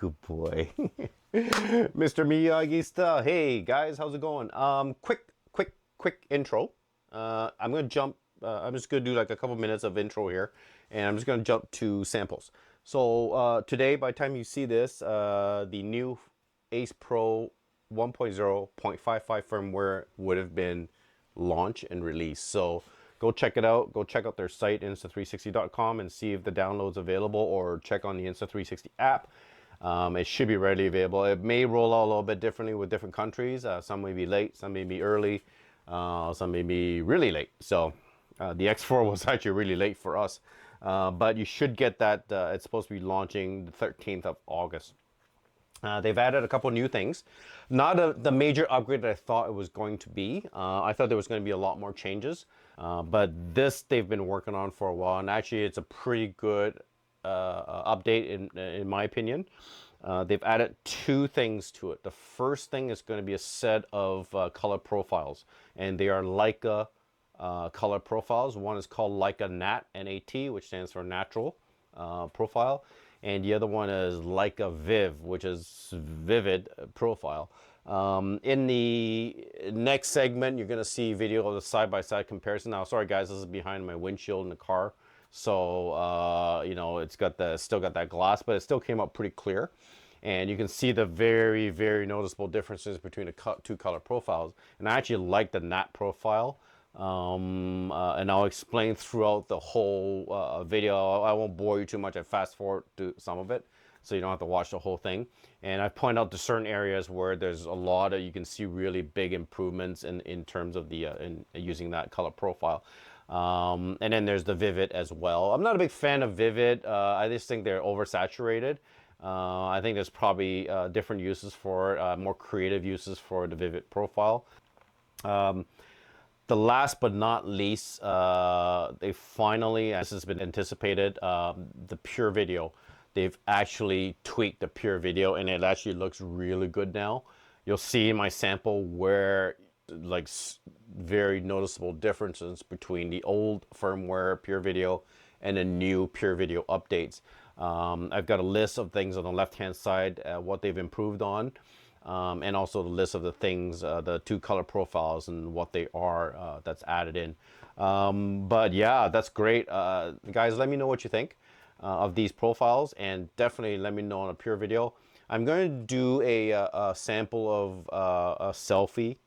Good boy. Mr. MiyagiStyle. Hey guys, how's it going? Quick intro. I'm gonna jump. I'm just gonna do like a couple minutes of intro here, and I'm just gonna jump to samples. So today, by the time you see this, the new Ace Pro 1.0.55 firmware would have been launched and released. So go check it out. Go check out their site, insta360.com, and see if the download's available, or check on the Insta360 app. It should be readily available. It may roll out a little bit differently with different countries. Some may be late, some may be early, some may be really late. So the X4 was actually really late for us. But you should get that. It's supposed to be launching the 13th of August. They've added a couple new things. Not the major upgrade that I thought it was going to be. I thought there was going to be a lot more changes. But this they've been working on for a while. And actually it's a pretty good update in my opinion. They've added two things to it. The first thing is going to be a set of color profiles. And they are Leica color profiles. One is called Leica Nat, N-A-T, which stands for natural profile. And the other one is Leica Viv, which is vivid profile. In the next segment, you're gonna see video of the side-by-side comparison. Now, sorry guys, this is behind my windshield in the car. So, you know, it's got still got that glass, but it still came out pretty clear. And you can see the very, very noticeable differences between the two color profiles. And I actually like the Nat profile. And I'll explain throughout the whole video. I won't bore you too much. I fast forward to some of it, so you don't have to watch the whole thing. And I point out to certain areas where there's a lot of, you can see really big improvements in terms of the in using that color profile. And then there's the Vivid as well. I'm not a big fan of Vivid. I just think they're oversaturated. I think there's probably different uses for it, more creative uses for the Vivid profile. The last but not least, they finally, as has been anticipated, the PureVideo. They've actually tweaked the PureVideo, and it actually looks really good now. You'll see in my sample where like very noticeable differences between the old firmware PureVideo and the new PureVideo updates. I've got a list of things on the left-hand side, what they've improved on. And also the list of the things, the two color profiles and what they are that's added in. But yeah, that's great. Guys, let me know what you think of these profiles, and definitely let me know on a PureVideo. I'm going to do a sample of a selfie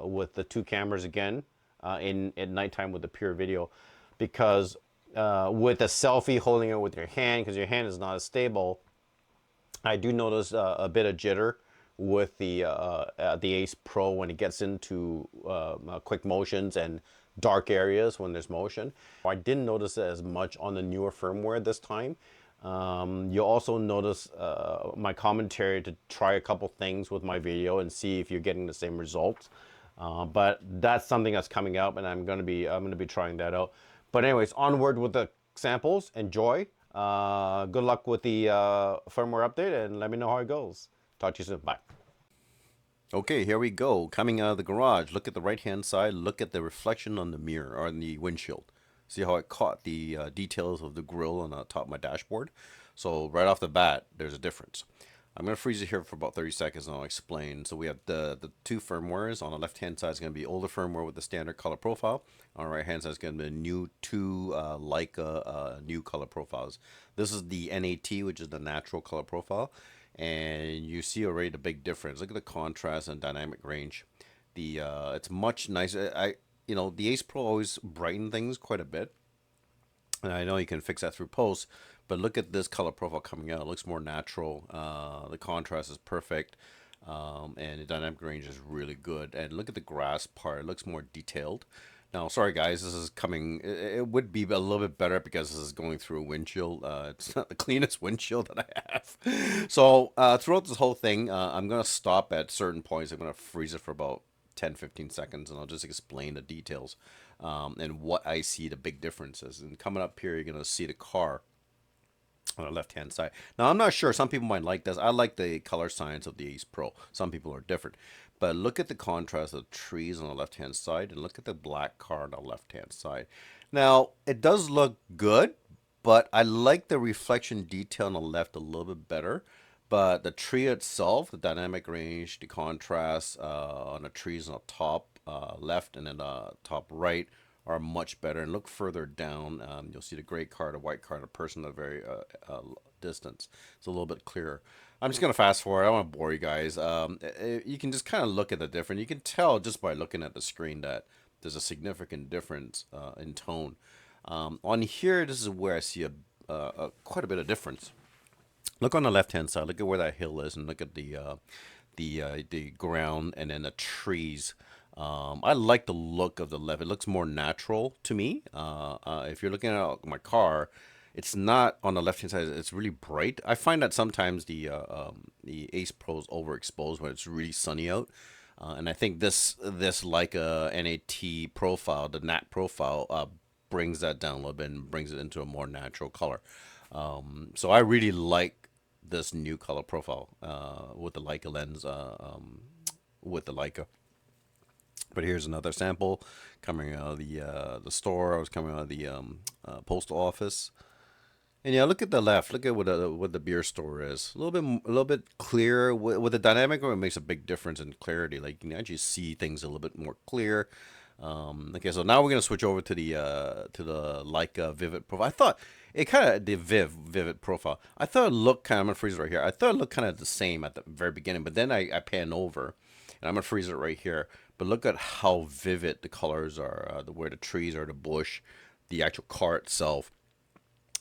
with the two cameras again at nighttime with the PureVideo, because with a selfie holding it with your hand, because your hand is not as stable, I do notice a bit of jitter with the Ace Pro when it gets into quick motions and dark areas when there's motion. I didn't notice it as much on the newer firmware this time. You'll also notice my commentary to try a couple things with my video and see if you're getting the same results. But that's something that's coming out, and I'm gonna be trying that out. But anyways, onward with the samples. Enjoy. Good luck with the firmware update, and let me know how it goes. Talk to you soon. Bye. Okay, here we go. Coming out of the garage, look at the right-hand side. Look at the reflection on the mirror, or on the windshield. See how it caught the details of the grille on the top of my dashboard? So right off the bat, there's a difference. I'm going to freeze it here for about 30 seconds and I'll explain. So we have the two firmwares. On the left-hand side is going to be older firmware with the standard color profile. On the right-hand side is going to be new two Leica new color profiles. This is the NAT, which is the natural color profile. And you see already the big difference. Look at the contrast and dynamic range. It's much nicer. The Ace Pro always brighten things quite a bit, and I know you can fix that through post. But look at this color profile coming out. It looks more natural. The contrast is perfect, and the dynamic range is really good. And look at the grass part. It looks more detailed. Now, sorry guys, this is coming. It would be a little bit better because this is going through a windshield. It's not the cleanest windshield that I have. So throughout this whole thing, I'm going to stop at certain points. I'm going to freeze it for about 10-15 seconds, and I'll just explain the details and what I see the big differences. And coming up here, you're going to see the car on the left hand side. Now I'm not sure, some people might like this. I like the color science of the Ace Pro. Some people are different. But look at the contrast of the trees on the left hand side, and look at the black car on the left hand side. Now it does look good, but I like the reflection detail on the left a little bit better. But the tree itself, the dynamic range, the contrast on the trees on the top left and then the top right are much better. And look further down, you'll see the gray car, the white car, the person at a very distance. It's a little bit clearer. I'm just gonna fast forward. I don't want to bore you guys. You can just kind of look at the difference. You can tell just by looking at the screen that there's a significant difference in tone. On here, this is where I see quite a bit of difference. Look on the left hand side. Look at where that hill is, and look at the ground and then the trees. I like the look of the left. It looks more natural to me. If you're looking at my car, it's not on the left hand side. It's really bright. I find that sometimes the Ace Pro is overexposed when it's really sunny out. And I think this like a NAT profile, the NAT profile, brings that down a little bit and brings it into a more natural color. So I really like this new color profile with the Leica lens, with the Leica. But here's another sample coming out of the store. I was coming out of the postal office. And yeah, look at the left. Look at what the beer store is. A little bit clearer with the dynamic. It makes a big difference in clarity. Like you can actually see things a little bit more clear. Okay, so now we're gonna switch over to the Leica Vivid profile. I thought it kind of the Vivid profile. I thought it looked kind of. I'm gonna freeze it right here. I thought it looked kind of the same at the very beginning, but then I pan over, and I'm gonna freeze it right here. But look at how vivid the colors are. Where the trees are, the bush, the actual car itself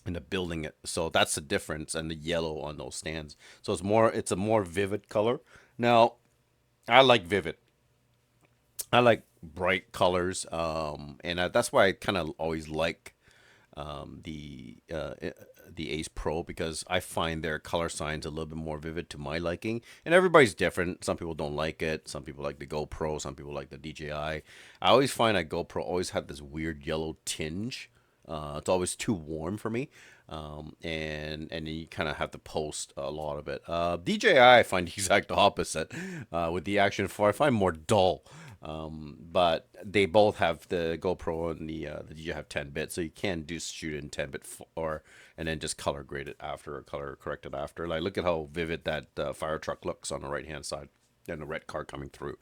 and the building it. So that's the difference, and the yellow on those stands. So it's a more vivid color. Now, I like vivid. I like bright colors, and that's why I kind of always like um, the uh, eh, the Ace Pro because I find their color signs a little bit more vivid to my liking. And everybody's different. Some people don't like it. Some people like the GoPro. Some people like the DJI. I always find that GoPro always had this weird yellow tinge. It's always too warm for me, and you kind of have to post a lot of it. DJI, I find the exact opposite. With the Action 4, I find more dull. But they both have the GoPro and the DJI have 10 bit, so you can do shoot in 10 bit or and then just color grade it after or color correct it after. Like look at how vivid that fire truck looks on the right hand side and the red car coming through.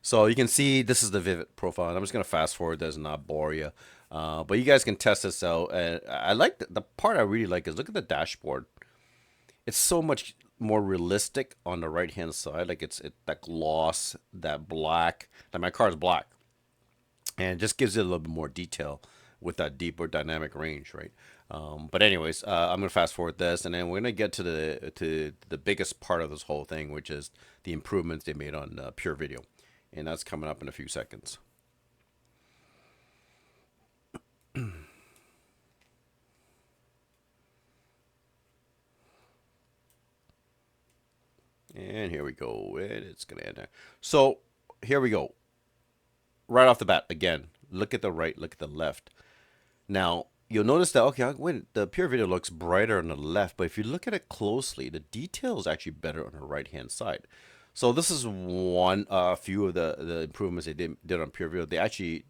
So you can see this is the vivid profile. And I'm just gonna fast forward this and not bore you. But you guys can test this out. And I like the part I really like is look at the dashboard. It's so much more realistic on the right hand side. Like that gloss, that black. Like my car is black, and it just gives it a little bit more detail with that deeper dynamic range, right? But anyways, I'm gonna fast forward this, and then we're gonna get to the biggest part of this whole thing, which is the improvements they made on PureVideo, and that's coming up in a few seconds. And here we go. It's gonna end there. So here we go. Right off the bat, again, look at the right, look at the left. Now, you'll notice that, okay, wait, the PureVideo looks brighter on the left, but if you look at it closely, the detail is actually better on the right-hand side. So this is a few of the improvements they did on PureVideo. They actually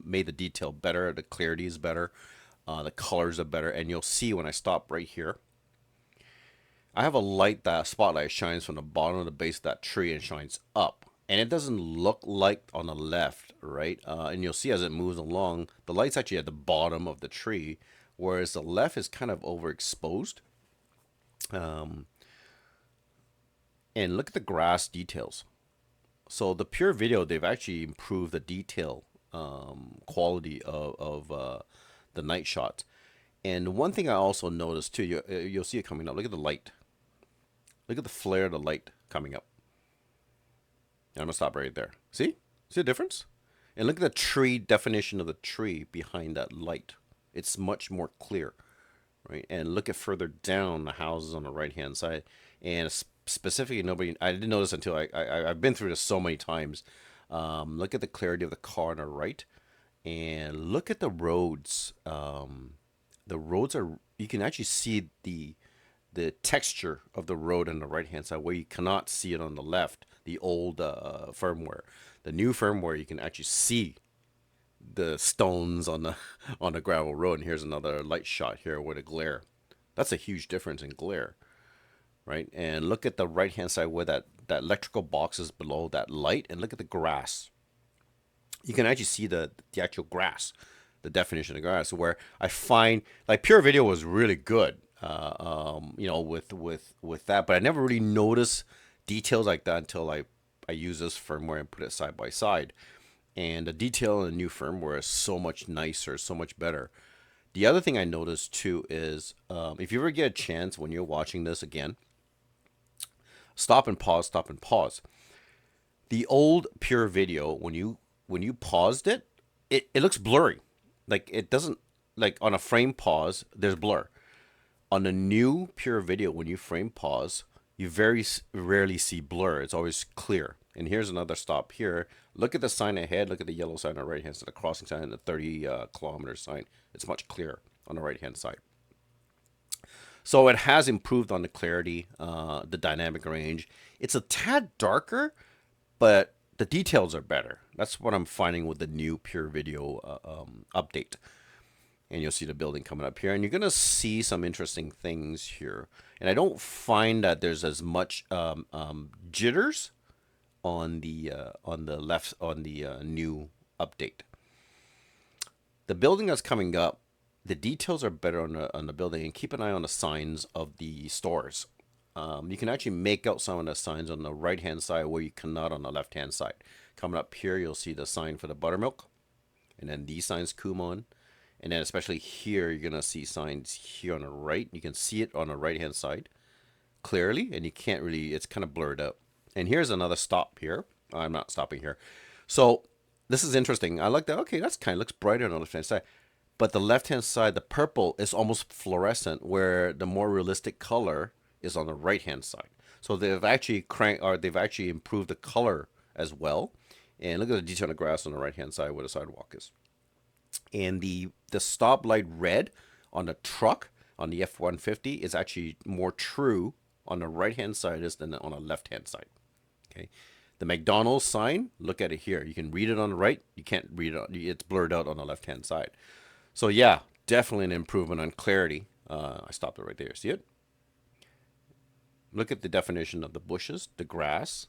made the detail better, the clarity is better, the colors are better, and you'll see when I stop right here, I have a light that spotlight shines from the bottom of the base of that tree and shines up. And it doesn't look like on the left, right? And you'll see as it moves along, the light's actually at the bottom of the tree, whereas the left is kind of overexposed. Um, and look at the grass details. So the PureVideo, they've actually improved the detail quality of the night shots. And one thing I also noticed too, you'll see it coming up. Look at the light. Look at the flare of the light coming up. I'm gonna stop right there. See? See the difference? And look at the tree definition of the tree behind that light. It's much more clear, right? And look at further down the houses on the right hand side. And specifically, I didn't notice until I've been through this so many times. Look at the clarity of the car on the right, and look at the roads. The roads are you can actually see the texture of the road on the right hand side where you cannot see it on the left, the old firmware. The new firmware, you can actually see the stones on the on the gravel road. And here's another light shot here with a glare. That's a huge difference in glare. right? And look at the right hand side where that electrical box is below that light, and look at the grass. You can actually see the actual grass, the definition of grass. Where I find like Pure Video was really good, you know, with that, but I never really noticed details like that until I use this firmware and put it side by side. And the detail in the new firmware is so much nicer, so much better. The other thing I noticed too is if you ever get a chance when you're watching this again, stop and pause, stop and pause. The old Pure Video, when you paused it, it looks blurry. Like it doesn't, like on a frame pause, there's blur. On the new Pure Video, when you frame pause, you very rarely see blur. It's always clear. And here's another stop here. Look at the sign ahead. Look at the yellow sign on the right hand side, the crossing sign, and the 30 kilometer sign. It's much clearer on the right hand side. So it has improved on the clarity, the dynamic range. It's a tad darker, but the details are better. That's what I'm finding with the new Pure Video update. And you'll see the building coming up here, and you're gonna see some interesting things here. And I don't find that there's as much jitters on the left on the new update. The building that's coming up, the details are better on the building, and keep an eye on the signs of the stores. You can actually make out some of the signs on the right hand side where you cannot on the left hand side. Coming up here, you'll see the sign for the buttermilk, and then these signs Kumon, and then especially here, you're gonna see signs here on the right. You can see it on the right hand side clearly, and you can't really, it's kind of blurred out. And here's another stop here. I'm not stopping here. So this is interesting. I like that. Okay, that's kind of looks brighter on the left hand side. But the left hand side, the purple is almost fluorescent, where the more realistic color is on the right hand side. So they've actually improved the color as well. And look at the detail on the grass on the right hand side where the sidewalk is. And the stoplight red on the truck on the F-150 is actually more true on the right hand side than on the left hand side. Okay. The McDonald's sign, look at it here. You can read it on the right. You can't read it. It's blurred out on the left hand side. So yeah, definitely an improvement on clarity. I stopped it right there. See it? Look at the definition of the bushes, the grass,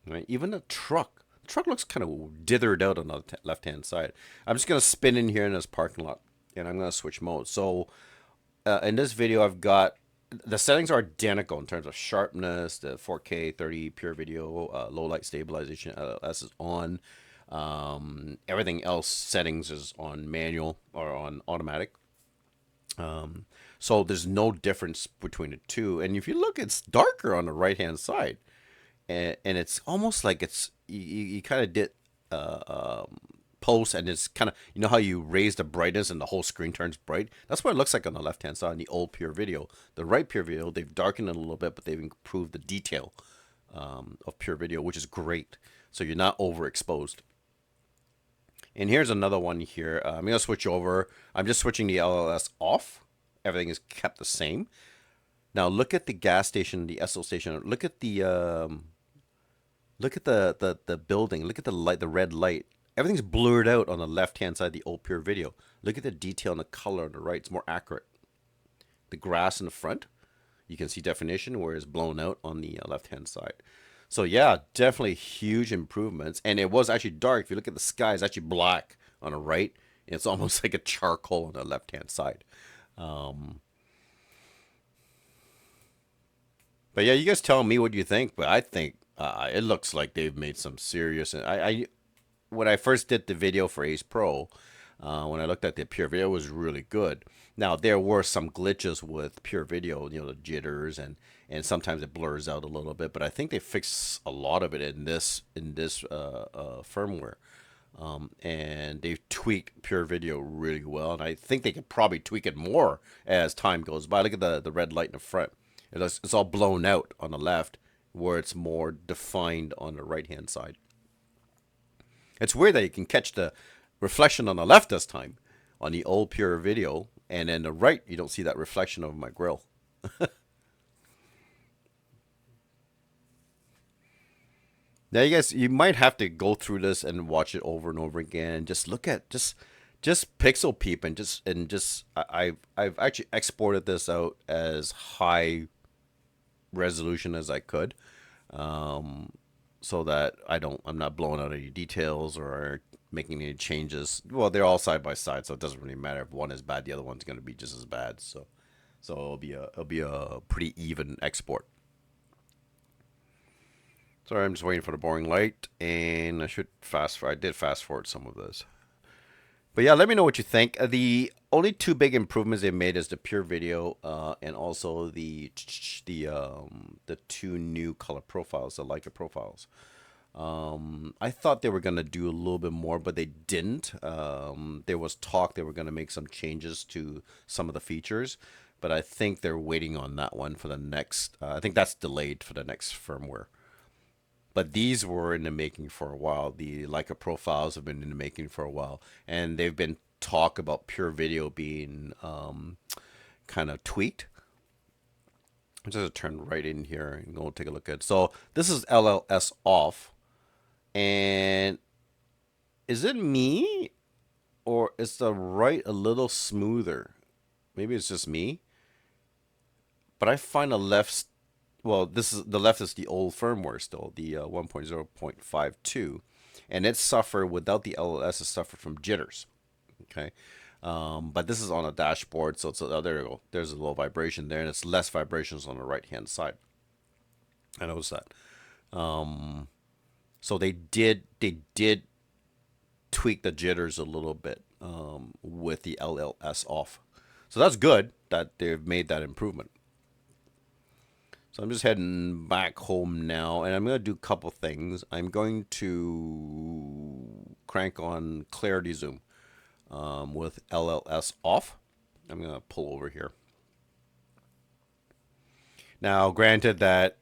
right? Even the truck. The truck looks kind of dithered out on the left-hand side. I'm just going to spin in here in this parking lot, and I'm going to switch modes. So in this video, I've got the settings are identical in terms of sharpness, the 4K 30 pure video, low light stabilization, LS is on. Everything else settings is on manual or on automatic. So there's no difference between the two. And if you look, it's darker on the right hand side, and it's almost like it's you kind of did post, and it's kind of, you know how you raise the brightness and the whole screen turns bright. That's what it looks like on the left hand side on the old Pure Video. The right Pure Video, they've darkened it a little bit, but they've improved the detail of Pure Video, which is great. So you're not overexposed. And here's another one here. I'm going to switch over. I'm just switching the LLS off. Everything is kept the same. Now look at the gas station, the SO station. Look at the building. Look at the light, the red light. Everything's blurred out on the left-hand side of the old Pure Video. Look at the detail and the color on the right. It's more accurate. The grass in the front, you can see definition where it's blown out on the left-hand side. So yeah, definitely huge improvements. And it was actually dark. If you look at the sky, it's actually black on the right. And it's almost like a charcoal on the left-hand side. But yeah, you guys tell me what you think. But I think it looks like they've made some serious. When I first did the video for Ace Pro, when I looked at the Pure Video, it was really good. Now there were some glitches with Pure Video, you know, the jitters and sometimes it blurs out a little bit. But I think they fixed a lot of it in this firmware. And they've tweaked Pure Video really well, and I think they could probably tweak it more as time goes by. Look at the red light in the front. It's all blown out on the left, where it's more defined on the right hand side. It's weird that you can catch the reflection on the left this time on the old Pure Video, and then the right you don't see that reflection of my grill. Now you guys, you might have to go through this and watch it over and over again, and just look at just pixel peep I've actually exported this out as high resolution as I could, so that I'm not blowing out any details or making any changes. Well, they're all side by side, so it doesn't really matter if one is bad, the other one's going to be just as bad. So it'll be a pretty even export. Sorry, I'm just waiting for the boring light, and I did fast forward some of this. But yeah, let me know what you think. The only two big improvements they made is the PureVideo, and also the two new color profiles, the Leica profiles. I thought they were gonna do a little bit more, but they didn't. There was talk they were gonna make some changes to some of the features, but I think they're waiting on that one for the next. I think that's delayed for the next firmware. But these were in the making for a while. The Leica profiles have been in the making for a while, and they've been talk about PureVideo being kind of tweaked. I'm just gonna turn right in here and go take a look at it. So this is LLS off, and is it me or is the right a little smoother? Maybe it's just me, but I find the left. Well, this is the left is the old firmware still, the 1.0.52, and it suffered without the LLS. It suffered from jitters. Okay, but this is on a dashboard, so there you go. There's a little vibration there, and it's less vibrations on the right hand side. I noticed that. So they did tweak the jitters a little bit with the LLS off. So that's good that they've made that improvement. So I'm just heading back home now, and I'm going to do a couple things. I'm going to crank on clarity zoom with LLS off. I'm going to pull over here. Now, granted that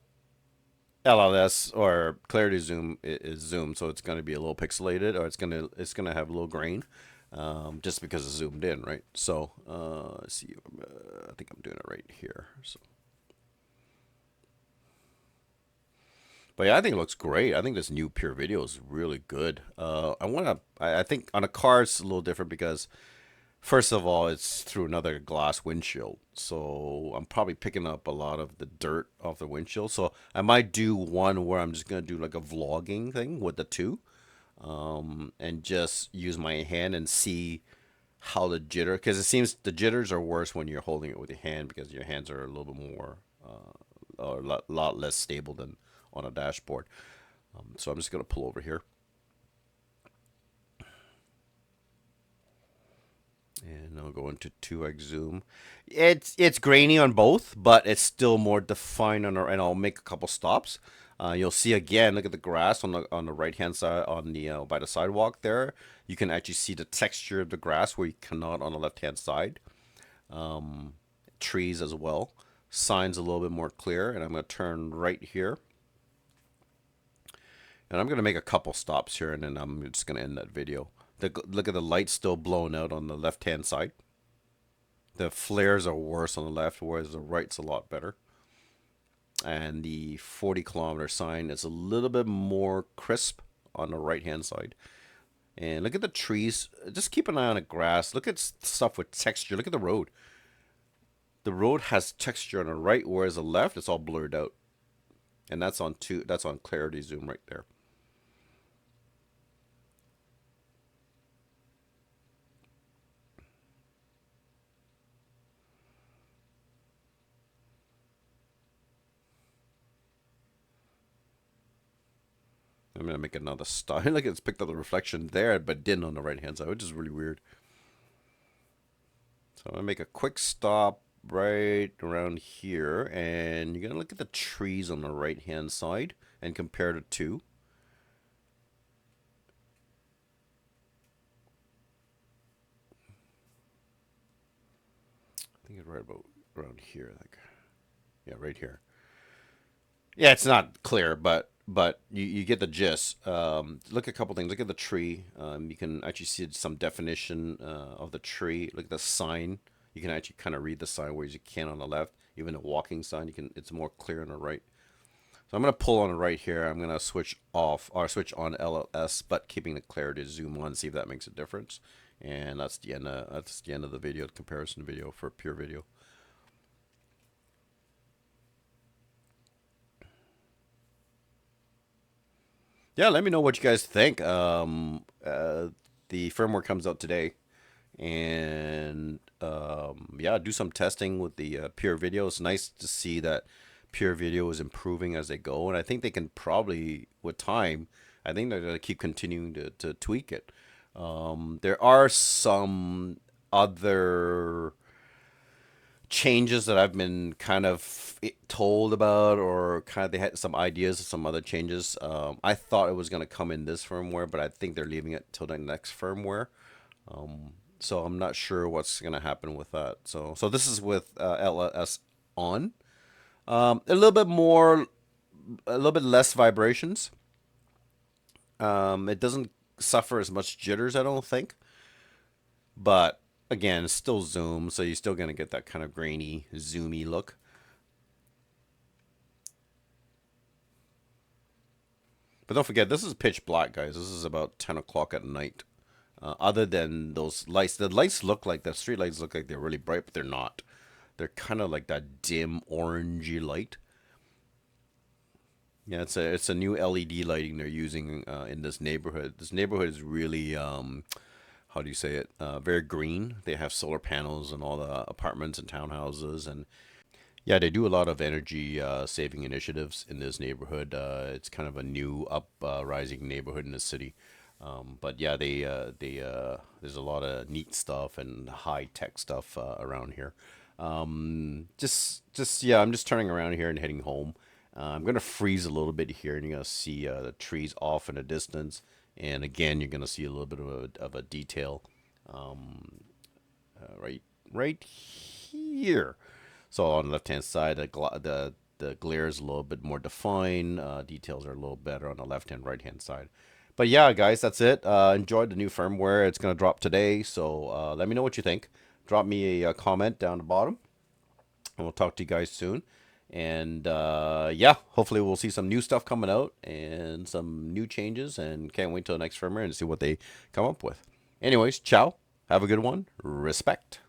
LLS or clarity zoom is zoom, so it's going to be a little pixelated, or it's gonna have a little grain, just because it's zoomed in, right? So let's see. I think I'm doing it right here. So. But yeah, I think it looks great. I think this new PureVideo is really good. I think on a car it's a little different because first of all, it's through another glass windshield. So I'm probably picking up a lot of the dirt off the windshield. So I might do one where I'm just going to do like a vlogging thing with the two, and just use my hand and see how the jitter, because it seems the jitters are worse when you're holding it with your hand because your hands are a little bit more, or lot less stable than on a dashboard. So I'm just going to pull over here. And I'll go into 2x zoom. It's grainy on both, but it's still more defined on and I'll make a couple stops. You'll see again, look at the grass on the right hand side on the by the sidewalk there. You can actually see the texture of the grass where you cannot on the left hand side. Trees as well. Signs a little bit more clear, and I'm going to turn right here. And I'm going to make a couple stops here, and then I'm just going to end that video. Look at the light still blowing out on the left-hand side. The flares are worse on the left, whereas the right's a lot better. And the 40-kilometer sign is a little bit more crisp on the right-hand side. And look at the trees. Just keep an eye on the grass. Look at stuff with texture. Look at the road. The road has texture on the right, whereas the left, it's all blurred out. And that's on clarity zoom right there. I'm going to make another stop. Look, it's picked up the reflection there, but didn't on the right-hand side, which is really weird. So I'm going to make a quick stop right around here, and you're going to look at the trees on the right-hand side and compare the two. I think it's right about around here. Yeah, right here. Yeah, it's not clear, but you get the gist. Look at a couple things. Look at the tree. You can actually see some definition of the tree. Look at the sign. You can actually kind of read the sign, whereas you can on the left. Even a walking sign, it's more clear on the right. So I'm gonna pull on the right here. I'm gonna switch off or switch on LLS, but keeping the clarity zoom on. See if that makes a difference. And that's the end of the video, the comparison video for PureVideo. Yeah, let me know what you guys think. The firmware comes out today, and yeah, do some testing with the PureVideo. It's nice to see that PureVideo is improving as they go, and I think they can probably, with time, I think they're gonna keep continuing to tweak it. There are some other changes that I've been kind of told about, or kind of they had some ideas of some other changes. I thought it was going to come in this firmware, but I think they're leaving it till the next firmware. So I'm not sure what's going to happen with that. So this is with LS on. A little bit more, a little bit less vibrations. It doesn't suffer as much jitters, I don't think. But again, it's still zoom, so you're still gonna get that kind of grainy, zoomy look. But don't forget, this is pitch black, guys. This is about 10 o'clock at night. Other than those lights, the lights look like, the street lights look like they're really bright, but they're not. They're kind of like that dim orangey light. Yeah, it's a new LED lighting they're using in this neighborhood. This neighborhood is really how do you say it? Very green. They have solar panels in all the apartments and townhouses, and yeah, they do a lot of energy saving initiatives in this neighborhood. It's kind of a new rising neighborhood in the city. But yeah, there's a lot of neat stuff and high tech stuff around here. Just yeah, I'm just turning around here and heading home. I'm gonna freeze a little bit here, and you're gonna see the trees off in the distance. And again, you're gonna see a little bit of a detail right here. So on the left hand side, the glare is a little bit more defined. Details are a little better on the left and right hand side. But yeah, guys, that's it. Enjoyed the new firmware. It's gonna drop today, so let me know what you think. Drop me a comment down the bottom, and we'll talk to you guys soon. And yeah, hopefully we'll see some new stuff coming out and some new changes, and can't wait till the next firmware and see what they come up with. Anyways, ciao. Have a good one. Respect.